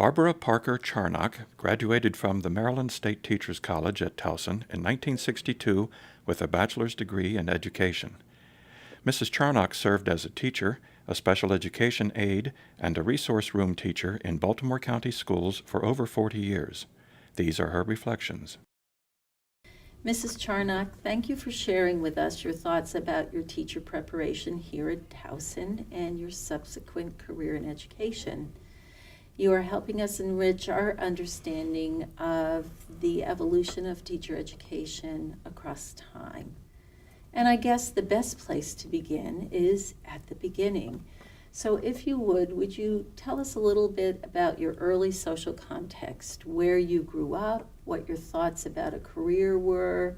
Barbara Parker Charnock graduated from the Maryland State Teachers College at Towson in 1962 with a bachelor's degree in education. Mrs. Charnock served as a teacher, a special education aide, and a resource room teacher in Baltimore County Schools for over 40 years. These are her reflections. Mrs. Charnock, thank you for sharing with us your thoughts about your teacher preparation here at Towson and your subsequent career in education. You are helping us enrich our understanding of the evolution of teacher education across time. And I guess the best place to begin is at the beginning. So if you would you tell us a little bit about your early social context, where you grew up, what your thoughts about a career were,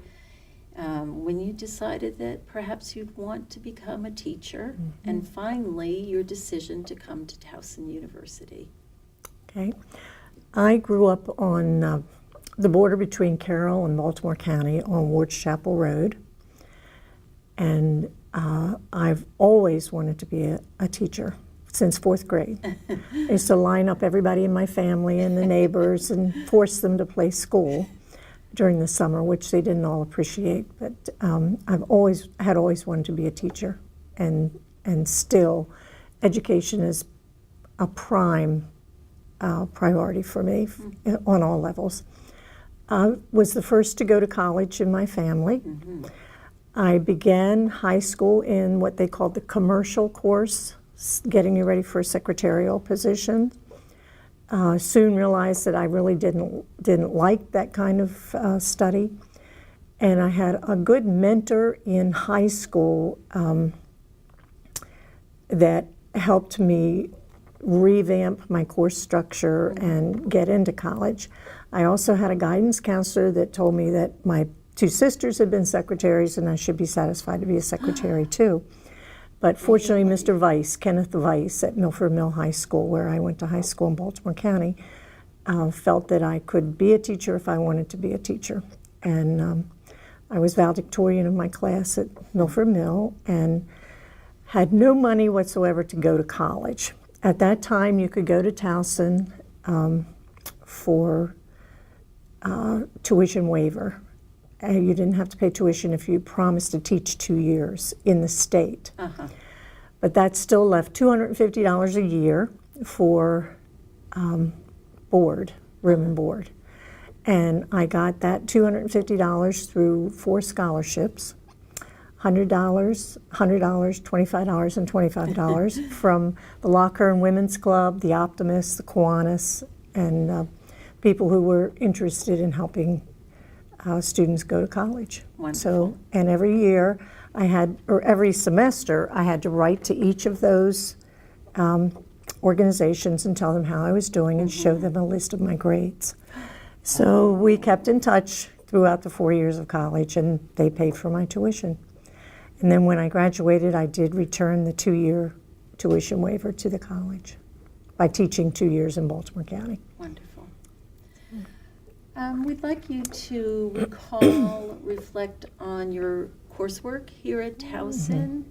when you decided that perhaps you'd want to become a teacher, and finally your decision to come to Towson University. Okay. I grew up on the border between Carroll and Baltimore County on Ward's Chapel Road, and I've always wanted to be a teacher since 4th grade. I used to line up everybody in my family and the neighbors and force them to play school during the summer, which they didn't all appreciate. But I've always wanted to be a teacher, and still, education is a prime priority for me on all levels. I was the first to go to college in my family. I began high school in what they called the commercial course, getting you ready for a secretarial position. Soon realized that I really didn't like that kind of study. And I had a good mentor in high school that helped me revamp my course structure and get into college. I also had a guidance counselor that told me that my 2 sisters had been secretaries and I should be satisfied to be a secretary too. But fortunately, Mr. Weiss, Kenneth Weiss at Milford Mill High School, where I went to high school in Baltimore County, felt that I could be a teacher if I wanted to be a teacher. And I was valedictorian of my class at Milford Mill and had no money whatsoever to go to college. At that time, you could go to Towson for tuition waiver. You didn't have to pay tuition if you promised to teach 2 years in the state. But that still left $250 a year for board, room and board. And I got that $250 through 4 scholarships, $100, $25, and $25 from the Lockhearn Women's Club, the Optimists, the Kiwanis, and people who were interested in helping students go to college. Wonderful. So, and every year every semester, I had to write to each of those organizations and tell them how I was doing and show them a list of my grades. So we kept in touch throughout the 4 years of college, and they paid for my tuition. And then when I graduated, I did return the 2-year tuition waiver to the college by teaching 2 years in Baltimore County. Wonderful. We'd like you to recall, reflect on your coursework here at Towson.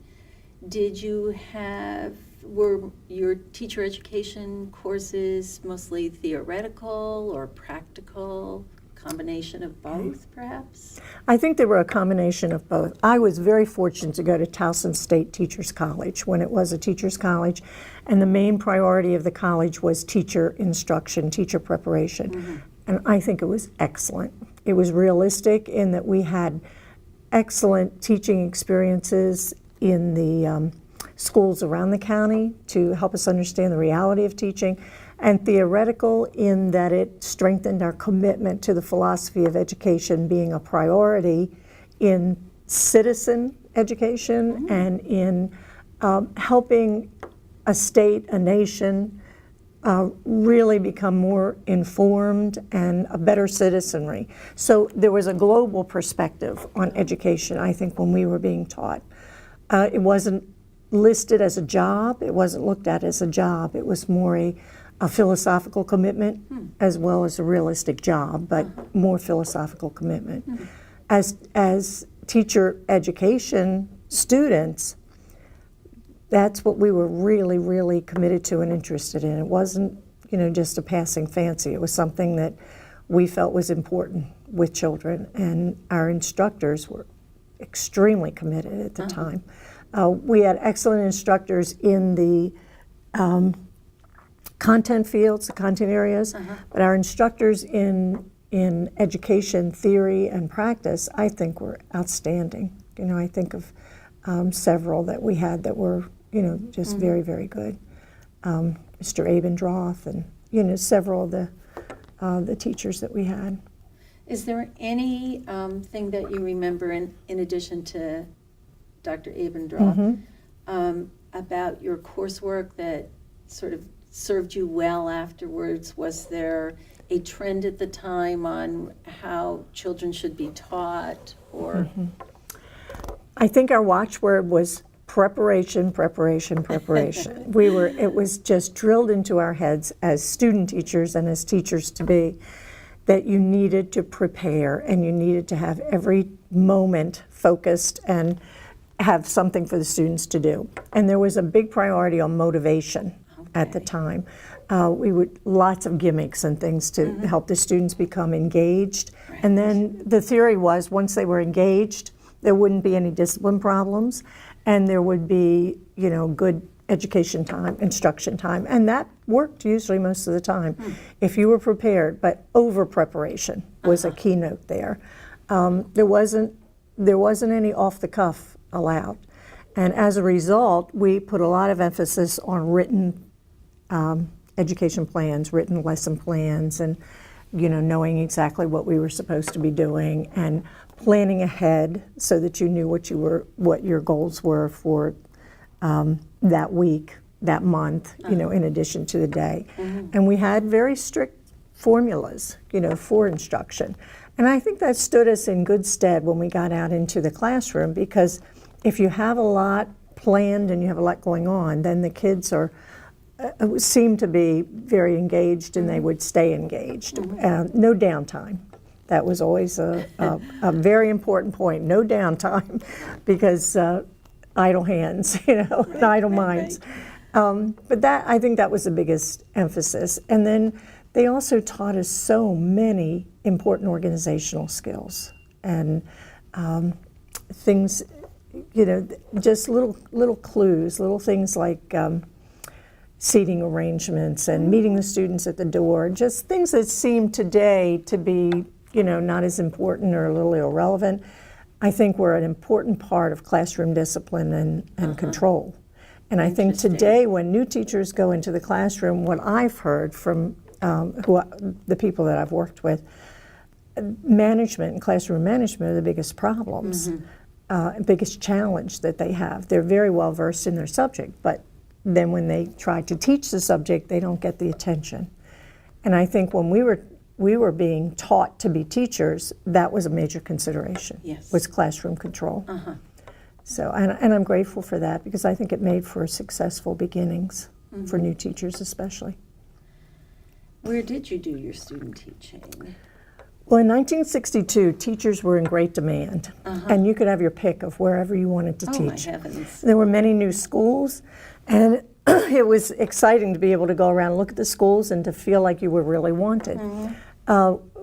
Were your teacher education courses mostly theoretical or practical? Combination of both, perhaps? I think they were a combination of both. I was very fortunate to go to Towson State Teachers College when it was a teachers college, and the main priority of the college was teacher instruction, teacher preparation. And I think it was excellent. It was realistic in that we had excellent teaching experiences in the schools around the county to help us understand the reality of teaching, and theoretical in that it strengthened our commitment to the philosophy of education being a priority in citizen education and in helping a state, a nation, really become more informed and a better citizenry. So there was a global perspective on education, I think, when we were being taught. It wasn't listed as a job, it wasn't looked at as a job, it was more a philosophical commitment as well as a realistic job, but more philosophical commitment. As teacher education students, that's what we were really, really committed to and interested in. It wasn't just a passing fancy. It was something that we felt was important with children, and our instructors were extremely committed at the time. We had excellent instructors in the content fields, the content areas, but our instructors in education theory and practice, I think, were outstanding. I think of several that we had that were, just very, very good. Mr. Abendroth and, several of the teachers that we had. Is there any thing that you remember in addition to Dr. Abendroth about your coursework that sort of served you well afterwards? Was there a trend at the time on how children should be taught, or? I think our watchword was preparation, preparation, preparation. It was just drilled into our heads as student teachers and as teachers to be, that you needed to prepare and you needed to have every moment focused and have something for the students to do. And there was a big priority on motivation at the time. We would lots of gimmicks and things to help the students become engaged. Right. And then the theory was once they were engaged, there wouldn't be any discipline problems, and there would be, good education time, instruction time, and that worked usually most of the time if you were prepared. But over preparation was a keynote there. There wasn't any off the cuff allowed, and as a result, we put a lot of emphasis on written education plans, written lesson plans, and knowing exactly what we were supposed to be doing and planning ahead so that you knew what your goals were for that week, that month, in addition to the day. And we had very strict formulas, for instruction. And I think that stood us in good stead when we got out into the classroom, because if you have a lot planned and you have a lot going on, then the kids seem to be very engaged, and they would stay engaged. No downtime. That was always a very important point. No downtime, because idle hands, and idle minds. But I think that was the biggest emphasis. And then they also taught us so many important organizational skills and things, just little clues, little things like seating arrangements and meeting the students at the door, just things that seem today to be, not as important or a little irrelevant, I think were an important part of classroom discipline and control. And I think today when new teachers go into the classroom, what I've heard from the people that I've worked with, management and classroom management are the biggest problems, biggest challenge that they have. They're very well versed in their subject, but then when they try to teach the subject, they don't get the attention. And I think when we were being taught to be teachers, that was a major consideration, was classroom control. So, and I'm grateful for that, because I think it made for successful beginnings for new teachers especially. Where did you do your student teaching? Well, in 1962, teachers were in great demand, and you could have your pick of wherever you wanted to teach. Oh, my heavens. There were many new schools, and it was exciting to be able to go around and look at the schools and to feel like you were really wanted.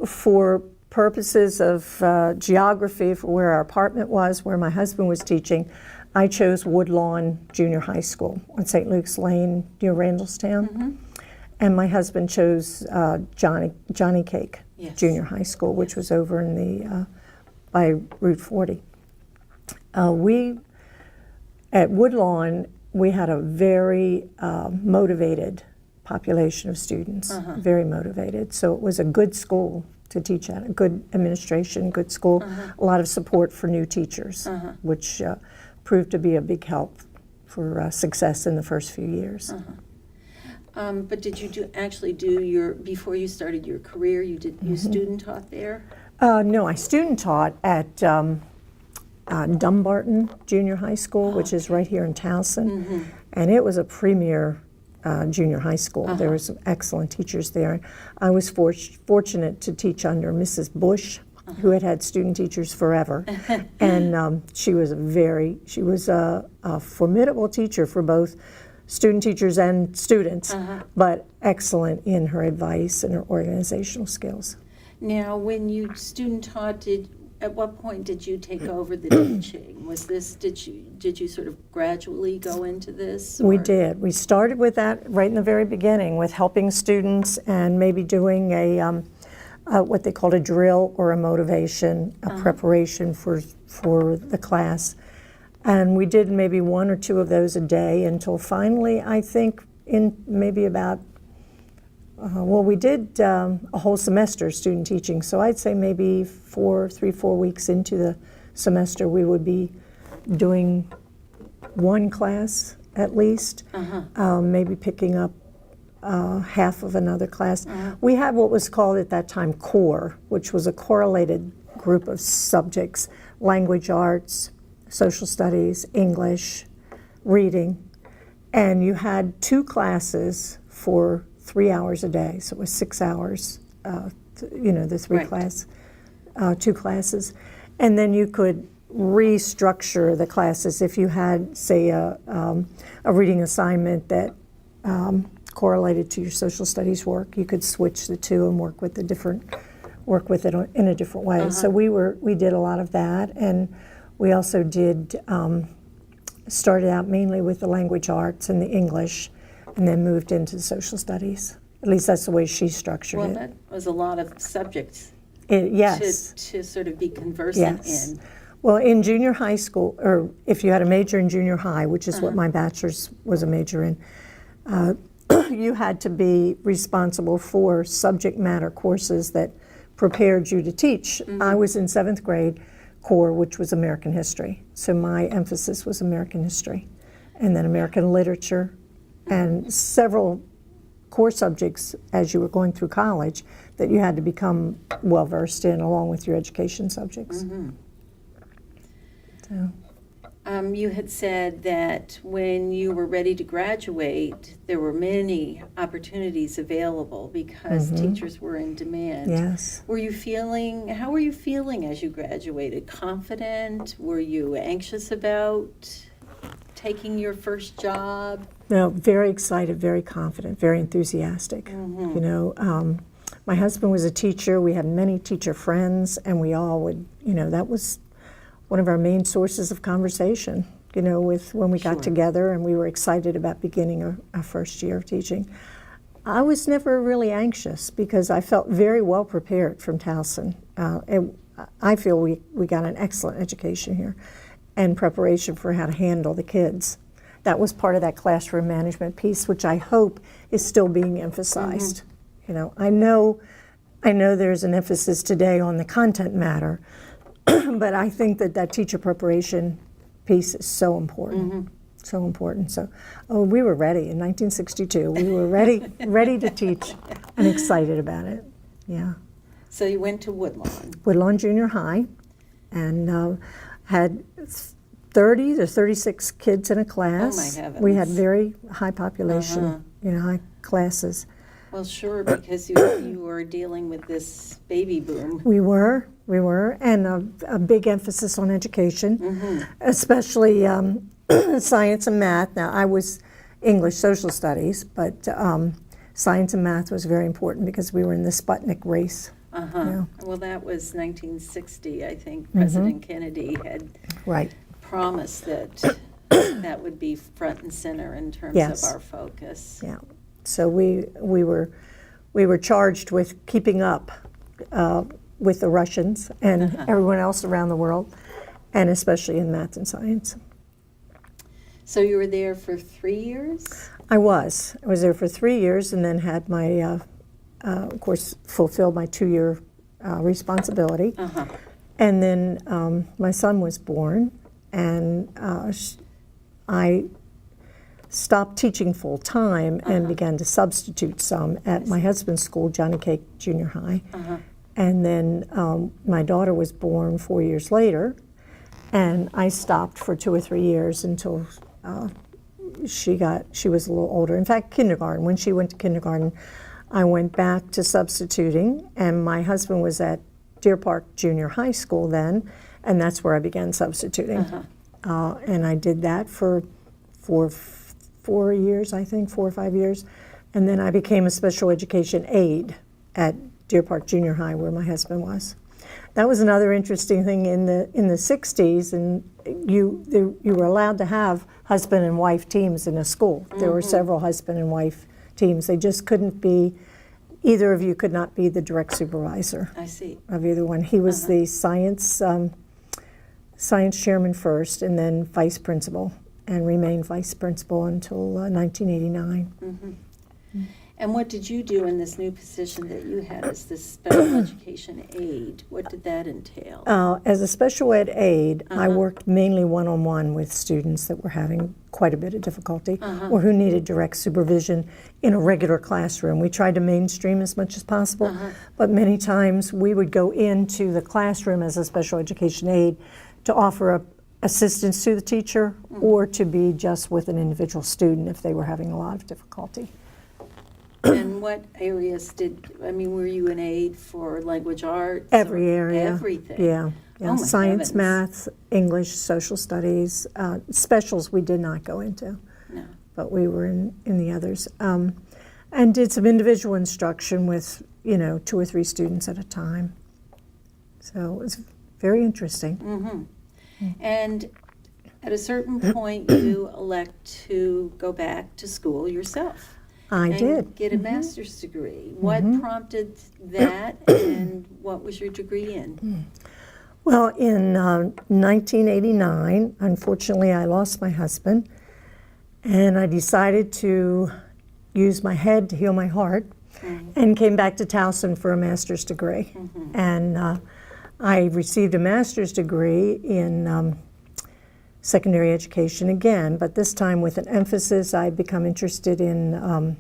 For purposes of geography, for where our apartment was, where my husband was teaching, I chose Woodlawn Junior High School on St. Luke's Lane near Randallstown. And my husband chose Johnny Cake Junior High School, which was over in the by Route 40. At Woodlawn, we had a very motivated population of students, very motivated. So it was a good school to teach at, a good administration, good school, a lot of support for new teachers, which proved to be a big help for success in the first few years. But did you actually do before you started your career, you student taught there? No, I student taught at Dumbarton Junior High School, which is right here in Towson, and it was a premier junior high school. There were some excellent teachers there. I was fortunate to teach under Mrs. Bush, who had student teachers forever, and she was a formidable teacher for both student teachers and students, but excellent in her advice and her organizational skills. Now, when you student taught, at what point did you take over the teaching? Was this, did you sort of gradually go into this? We or- did. We started with that right in the very beginning, with helping students and maybe doing what they called a drill or a motivation, a preparation for the class. And we did maybe one or two of those a day until finally, I think, in maybe about, we did a whole semester of student teaching. So I'd say maybe 4 weeks into the semester, we would be doing one class at least, maybe picking up half of another class. We had what was called at that time CORE, which was a correlated group of subjects: language arts, social studies, English, reading. And you had 2 classes for 3 hours a day. So it was 6 hours, the 2 classes. And then you could restructure the classes. If you had, say, a reading assignment that correlated to your social studies work, you could switch the 2 and work with it in a different way. So we did a lot of that, and we also did started out mainly with the language arts and the English, and then moved into the social studies. At least that's the way she structured Well, it. that was a lot of subjects Yes. to sort of be conversant Yes. in. Well, in junior high school, or if you had a major in junior high, which is what my bachelor's was a major in, you had to be responsible for subject matter courses that prepared you to teach. I was in 7th grade core, which was American history. So my emphasis was American history, and then American literature, and several core subjects as you were going through college that you had to become well versed in, along with your education subjects. So. You had said that when you were ready to graduate, there were many opportunities available because teachers were in demand. Yes. How were you feeling as you graduated? Confident? Were you anxious about taking your first job? No, very excited, very confident, very enthusiastic. You know, my husband was a teacher. We had many teacher friends, and we all would, that was one of our main sources of conversation, with when we got together and we were excited about beginning our first year of teaching. I was never really anxious because I felt very well prepared from Towson. And I feel we got an excellent education here and preparation for how to handle the kids. That was part of that classroom management piece, which I hope is still being emphasized. I know there's an emphasis today on the content matter, but I think that teacher preparation piece is so important, so important. So, we were ready in 1962. We were ready to teach and excited about it. Yeah. So you went to Woodlawn. Woodlawn Junior High, and had 30 to 36 kids in a class. Oh, my heavens. We had very high population, high classes. Well, sure, because you were dealing with this baby boom. We were, and a big emphasis on education, especially science and math. Now, I was English social studies, but science and math was very important because we were in the Sputnik race. Well, that was 1960, I think. President Kennedy had promised that that would be front and center in terms of our focus. Yeah. So we were charged with keeping up with the Russians and everyone else around the world, and especially in math and science. So you were there for 3 years? I was there for 3 years, and then had my, of course, fulfilled my 2-year responsibility. And then my son was born, and I stopped teaching full time and began to substitute some at my husband's school, Johnny Cake Junior High. And then my daughter was born 4 years later, and I stopped for 2 or 3 years until she was a little older. In fact, kindergarten. When she went to kindergarten, I went back to substituting, and my husband was at Deer Park Junior High School then, and that's where I began substituting. And I did that for 4 years, I think, 4 or 5 years. And then I became a special education aide at Deer Park Junior High, where my husband was. That was another interesting thing in the 60s, and you were allowed to have husband and wife teams in a school. There were several husband and wife teams. They just couldn't be, either of you could not be the direct supervisor. I see. Of either one. He was the science chairman first, and then vice principal, and remained vice principal until 1989. And what did you do in this new position that you had as the special education aide? What did that entail? As a special ed aide, I worked mainly one-on-one with students that were having quite a bit of difficulty or who needed direct supervision in a regular classroom. We tried to mainstream as much as possible, but many times we would go into the classroom as a special education aide to offer assistance to the teacher or to be just with an individual student if they were having a lot of difficulty. And what areas were you an aide for language arts? Every area. Everything? Yeah. Oh, my Science, heavens. math, English, social studies. Specials we did not go into, No. but we were in the others. And did some individual instruction with, 2 or 3 students at a time. So it was very interesting. And at a certain point, you elect to go back to school yourself. I and did. Get a master's degree. What prompted that, and what was your degree in? Well, in 1989, unfortunately, I lost my husband, and I decided to use my head to heal my heart, and came back to Towson for a master's degree. And I received a master's degree in secondary education again, but this time with an emphasis. I'd become interested in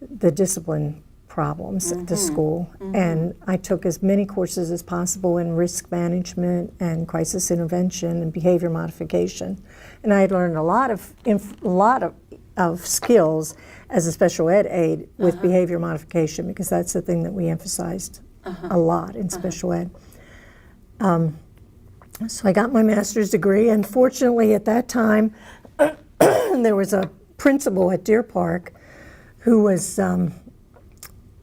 the discipline problems at the school, and I took as many courses as possible in risk management and crisis intervention and behavior modification. And I had learned a lot of skills as a special ed aide with behavior modification, because that's the thing that we emphasized a lot in special ed. So I got my master's degree, and fortunately at that time there was a principal at Deer Park who was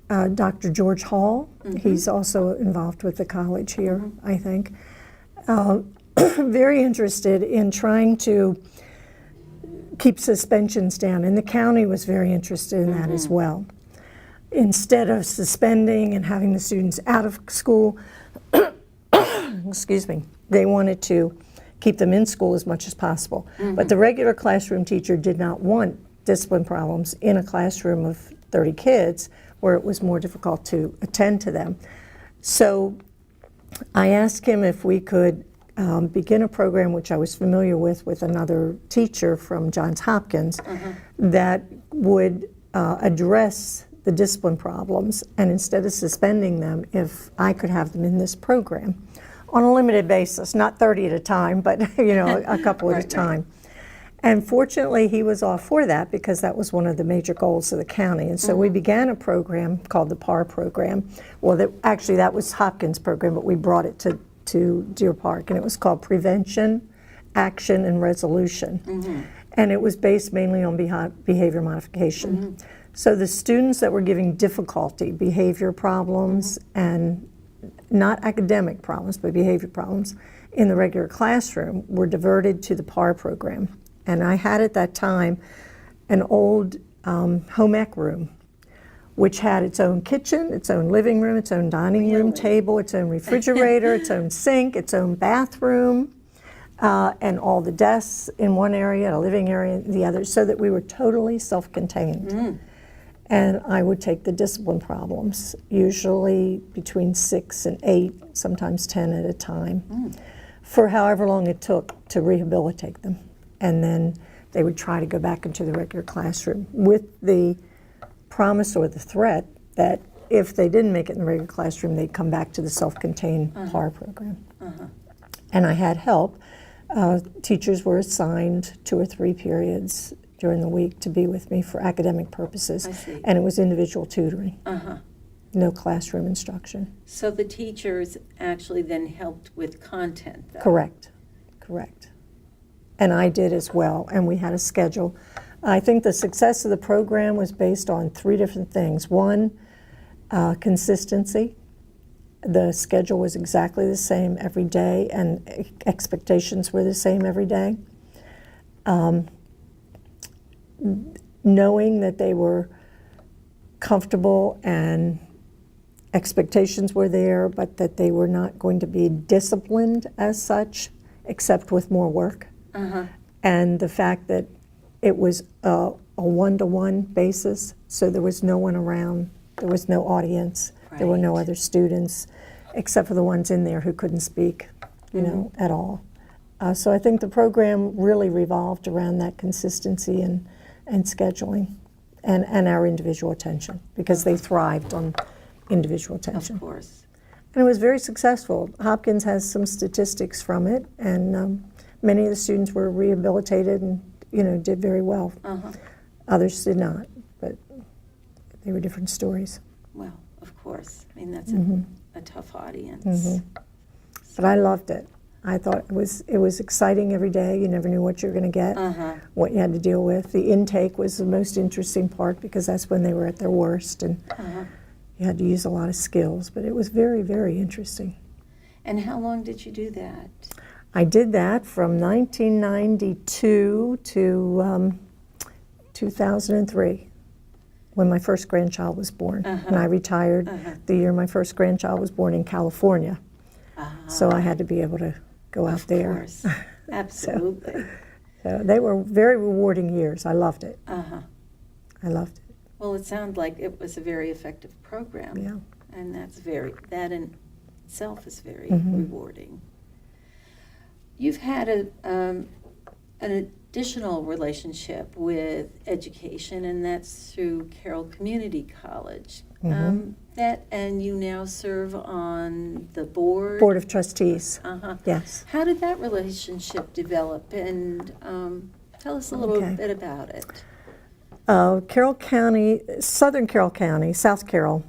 Dr. George Hall. He's also involved with the college here, I think. Very interested in trying to keep suspensions down, and the county was very interested in that as well. Instead of suspending and having the students out of school, excuse me, they wanted to keep them in school as much as possible. But the regular classroom teacher did not want discipline problems in a classroom of 30 kids where it was more difficult to attend to them. So I asked him if we could begin a program which I was familiar with another teacher from Johns Hopkins that would address the discipline problems, and instead of suspending them, if I could have them in this program on a limited basis, not 30 at a time, but a couple at a time. And fortunately, he was all for that, because that was one of the major goals of the county. And so we began a program called the PAR program. Well, that was Hopkins' program, but we brought it to Deer Park, and it was called Prevention, Action, and Resolution. And it was based mainly on behavior modification. So the students that were giving difficulty, behavior problems, and not academic problems, but behavior problems, in the regular classroom were diverted to the PAR program. And I had at that time an old home ec room, which had its own kitchen, its own living room, its own dining room table, its own refrigerator, its own sink, its own bathroom, and all the desks in one area, a living area in the other, so that we were totally self-contained. And I would take the discipline problems, usually between 6 and 8, sometimes 10 at a time, for however long it took to rehabilitate them. And then they would try to go back into the regular classroom with the promise or the threat that if they didn't make it in the regular classroom, they'd come back to the self-contained PAR program. And I had help. Teachers were assigned 2 or 3 periods during the week to be with me for academic purposes. I see. And it was individual tutoring, no classroom instruction. So the teachers actually then helped with content, though? Correct. And I did as well. And we had a schedule I think the success of the program was based on three different things. One, consistency. The schedule was exactly the same every day, and expectations were the same every day. Knowing that they were comfortable and expectations were there, but that they were not going to be disciplined as such, except with more work. And the fact that it was a one-to-one basis, so there was no one around, there was no audience, there were no other students, except for the ones in there who couldn't speak, you know, at all. So I think the program really revolved around that consistency and scheduling and our individual attention, because they thrived on individual attention. Of course. And it was very successful. Hopkins has some statistics from it, and many of the students were rehabilitated and, you know, did very well. Others did not, but they were different stories. Well, of course. I mean, that's a tough audience. But I loved it. I thought it was exciting every day. You never knew what you were going to get, what you had to deal with. The intake was the most interesting part, because that's when they were at their worst, and you had to use a lot of skills. But it was very, very interesting. And how long did you do that? I did that from 1992 to 2003, when my first grandchild was born. And I retired the year my first grandchild was born in California. So I had to be able to go out there. Of course. Absolutely. So they were very rewarding years. I loved it. I loved it. Well, it sounded like it was a very effective program. Yeah. And that in itself is very rewarding. You've had an additional relationship with education, and that's through Carroll Community College. And you now serve on the board? Board of Trustees. Yes. How did that relationship develop? And tell us a little bit about it. Carroll County, Southern Carroll County, South Carroll,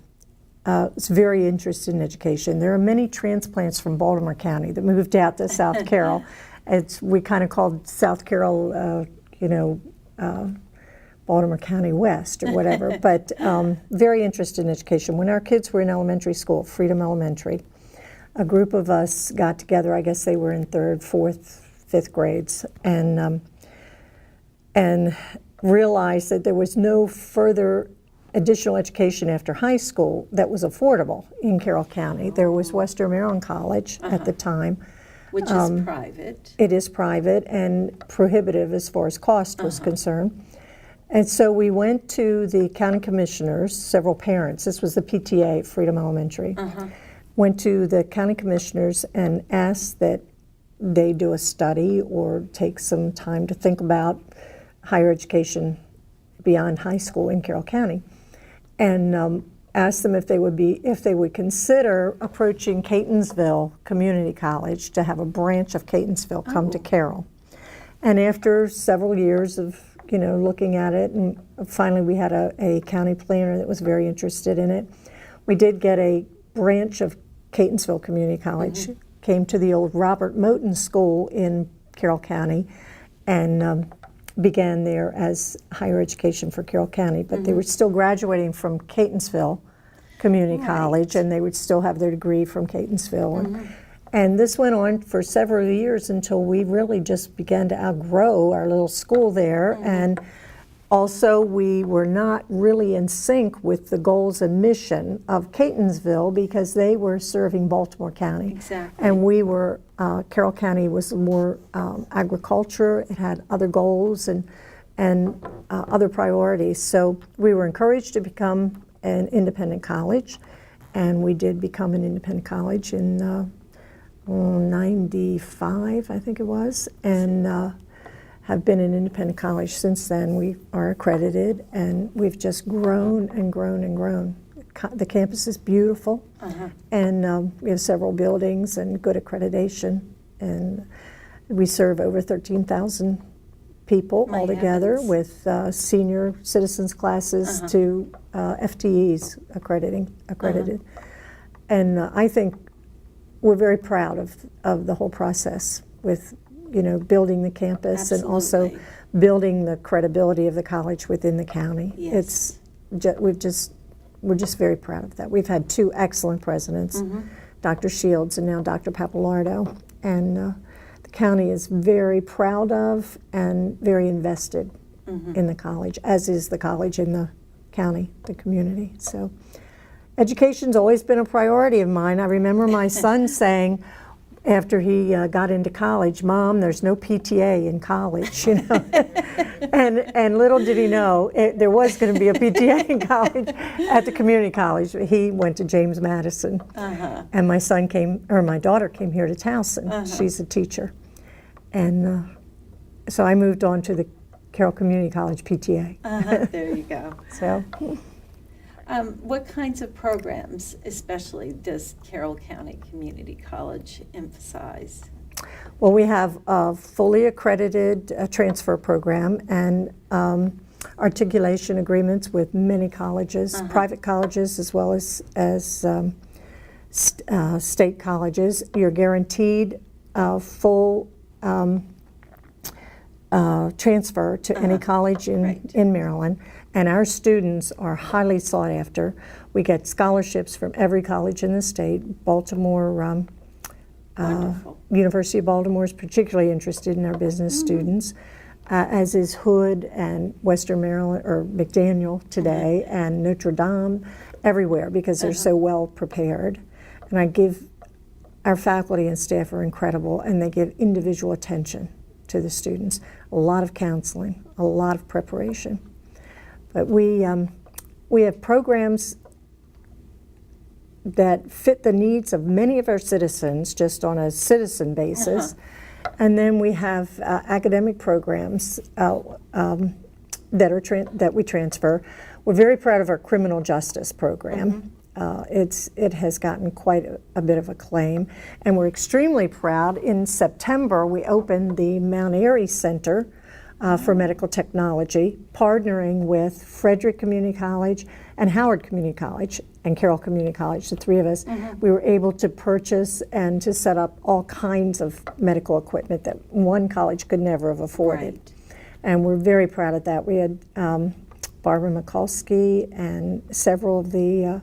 is very interested in education. There are many transplants from Baltimore County that moved out to South Carroll. We kind of called South Carroll, Baltimore County West or whatever, but very interested in education. When our kids were in elementary school, Freedom Elementary, a group of us got together. I guess they were in 3rd, 4th, 5th grades, and realized that there was no further additional education after high school that was affordable in Carroll County. There was Western Maryland College at the time. Which is private. It is private and prohibitive as far as cost was concerned. And so we went to the county commissioners, several parents, this was the PTA, Freedom Elementary, went to the county commissioners and asked that they do a study or take some time to think about higher education beyond high school in Carroll County, and asked them if they would consider approaching Catonsville Community College to have a branch of Catonsville come to Carroll. And after several years of looking at it, and finally we had a county planner that was very interested in it. We did get a branch of Catonsville Community College, came to the old Robert Moten School in Carroll County, and began there as higher education for Carroll County. But they were still graduating from Catonsville Community College, and they would still have their degree from Catonsville. And this went on for several years until we really just began to outgrow our little school there. And also, we were not really in sync with the goals and mission of Catonsville, because they were serving Baltimore County. Exactly. And we were, Carroll County was more agriculture. It had other goals and other priorities. So we were encouraged to become an independent college, and we did become an independent college in 95, I think it was, and have been an independent college since then. We are accredited, and we've just grown and grown and grown. The campus is beautiful, and we have several buildings and good accreditation, and we serve over 13,000 people altogether, with senior citizens classes to FTEs accredited. And I think we're very proud of the whole process with building the campus and also Absolutely. building the credibility of the college within the county. Yes. We're just very proud of that. We've had two excellent presidents, Dr. Shields and now Dr. Papalardo, and the county is very proud of and very invested in the college, as is the college in the county, the community. So education's always been a priority of mine. I remember my son saying, after he got into college, "Mom, there's no PTA in college," and little did he know there was going to be a PTA in college at the community college. He went to James Madison, and my daughter came here to Towson. She's a teacher, and so I moved on to the Carroll Community College PTA. There you go. So. What kinds of programs, especially, does Carroll County Community College emphasize? Well, we have a fully accredited transfer program and articulation agreements with many colleges, private colleges as well as state colleges. You're guaranteed full transfer to any college in Maryland. And our students are highly sought after. We get scholarships from every college in the state. Baltimore, University of Baltimore is particularly interested in our business students, as is Hood and Western Maryland, or McDaniel today, and Notre Dame, everywhere, because they're so well prepared. And our faculty and staff are incredible, and they give individual attention to the students. A lot of counseling, a lot of preparation. But we have programs that fit the needs of many of our citizens just on a citizen basis. And then we have academic programs that we transfer. We're very proud of our criminal justice program. It has gotten quite a bit of acclaim, and we're extremely proud. In September, we opened the Mount Airy Center for Medical Technology, partnering with Frederick Community College and Howard Community College and Carroll Community College, the three of us. We were able to purchase and to set up all kinds of medical equipment that one college could never have afforded. Right. And we're very proud of that. We had Barbara Mikulski and several of the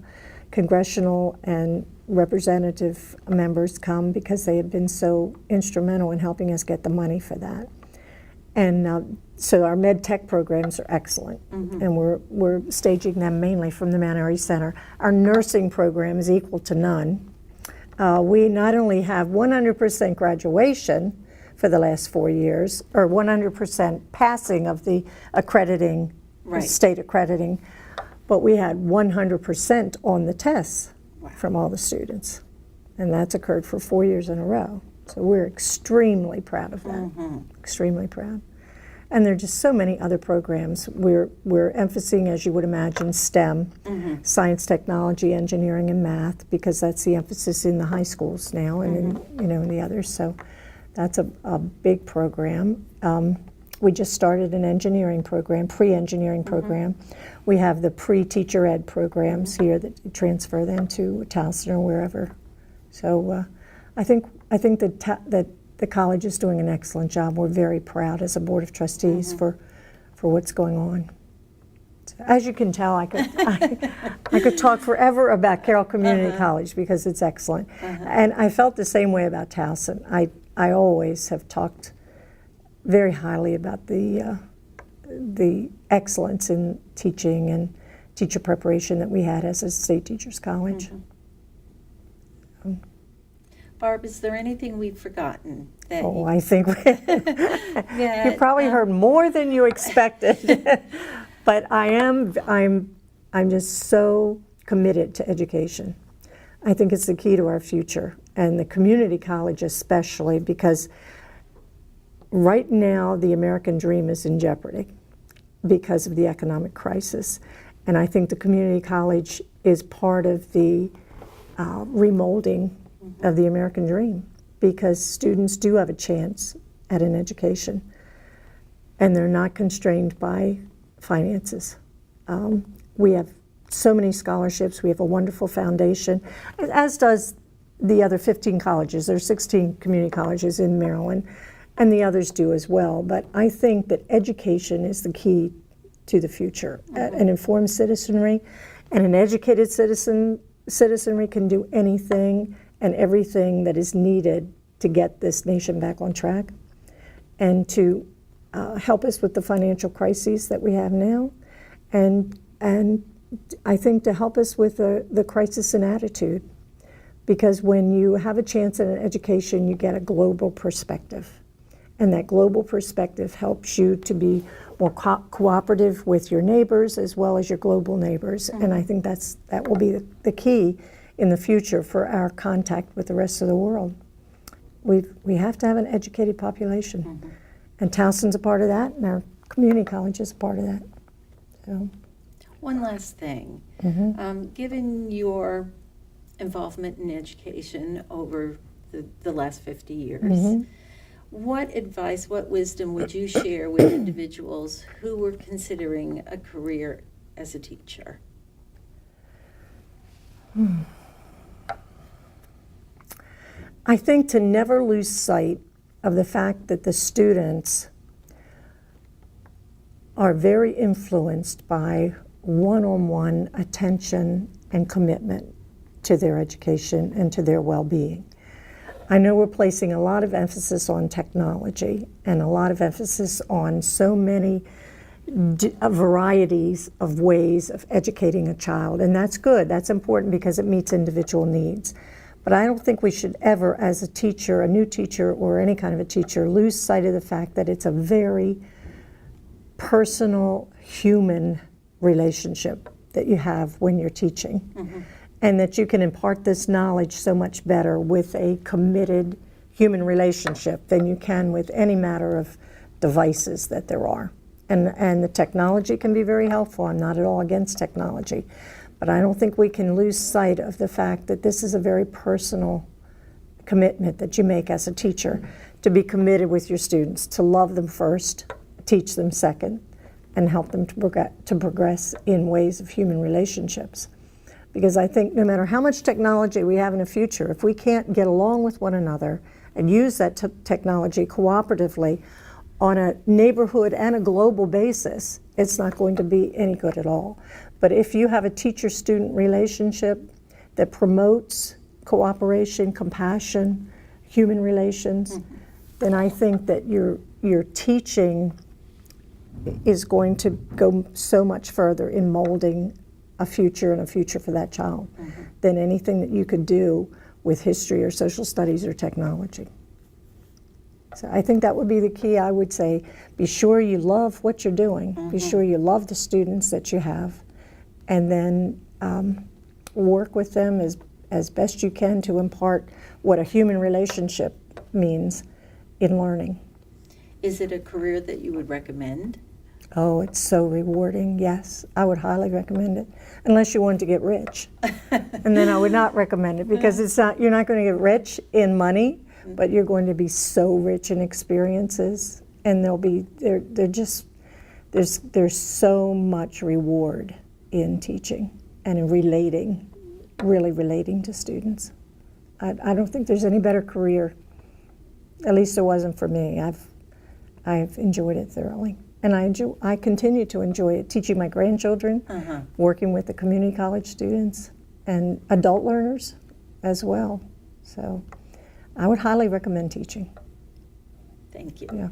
congressional and representative members come because they have been so instrumental in helping us get the money for that. And so our med tech programs are excellent, and we're staging them mainly from the Mount Airy Center. Our nursing program is equal to none. We not only have 100% graduation for the last 4 years, or 100% passing of the accrediting, state accrediting, but we had 100% on the tests from all the students, and that's occurred for 4 years in a row. So we're extremely proud of that, extremely proud. And there are just so many other programs. We're emphasizing, as you would imagine, STEM, science, technology, engineering, and math, because that's the emphasis in the high schools now and in the others. So that's a big program. We just started an engineering program, pre-engineering program. We have the pre-teacher ed programs here that transfer then to Towson or wherever. So I think that the college is doing an excellent job. We're very proud as a board of trustees for what's going on. So, as you can tell, I could talk forever about Carroll Community College because it's excellent. And I felt the same way about Towson. I always have talked very highly about the excellence in teaching and teacher preparation that we had as a state teachers college. Barb, is there anything we've forgotten? I think you probably heard more than you expected. But I'm just so committed to education. I think it's the key to our future, and the community college especially, because right now the American dream is in jeopardy because of the economic crisis. And I think the community college is part of the remolding of the American dream, because students do have a chance at an education and they're not constrained by finances. We have so many scholarships. We have a wonderful foundation, as does the other 15 colleges. There are 16 community colleges in Maryland, and the others do as well. But I think that education is the key to the future. An informed citizenry and an educated citizenry can do anything and everything that is needed to get this nation back on track and to help us with the financial crises that we have now, and I think to help us with the crisis in attitude, because when you have a chance at an education, you get a global perspective, and that global perspective helps you to be more cooperative with your neighbors as well as your global neighbors, and I think that will be the key in the future for our contact with the rest of the world. We have to have an educated population, and Towson's a part of that, and our community college is a part of that. So. One last thing. Given your involvement in education over the last 50 years, what advice, what wisdom would you share with individuals who were considering a career as a teacher? I think to never lose sight of the fact that the students are very influenced by one-on-one attention and commitment to their education and to their well-being. I know we're placing a lot of emphasis on technology and a lot of emphasis on so many varieties of ways of educating a child, and that's good, that's important because it meets individual needs. But I don't think we should ever, as a teacher, a new teacher or any kind of a teacher, lose sight of the fact that it's a very personal, human relationship that you have when you're teaching. And that you can impart this knowledge so much better with a committed human relationship than you can with any matter of devices that there are. And the technology can be very helpful. I'm not at all against technology. But I don't think we can lose sight of the fact that this is a very personal commitment that you make as a teacher, to be committed with your students, to love them first, teach them second, and help them to progress in ways of human relationships. Because I think no matter how much technology we have in the future, if we can't get along with one another and use that technology cooperatively on a neighborhood and a global basis, it's not going to be any good at all. But if you have a teacher-student relationship that promotes cooperation, compassion, human relations, then I think that your teaching is going to go so much further in molding a future and a future for that child than anything that you could do with history or social studies or technology. So I think that would be the key. I would say be sure you love what you're doing, be sure you love the students that you have, and then work with them as best you can to impart what a human relationship means in learning. Is it a career that you would recommend? Oh, it's so rewarding, yes. I would highly recommend it, unless you want to get rich. And then I would not recommend it, because you're not going to get rich in money, but you're going to be so rich in experiences, and there's so much reward in teaching and in really relating to students. I don't think there's any better career, at least there wasn't for me. I've enjoyed it thoroughly. And I continue to enjoy it, teaching my grandchildren, working with the community college students, and adult learners as well. So I would highly recommend teaching. Thank you. Yeah.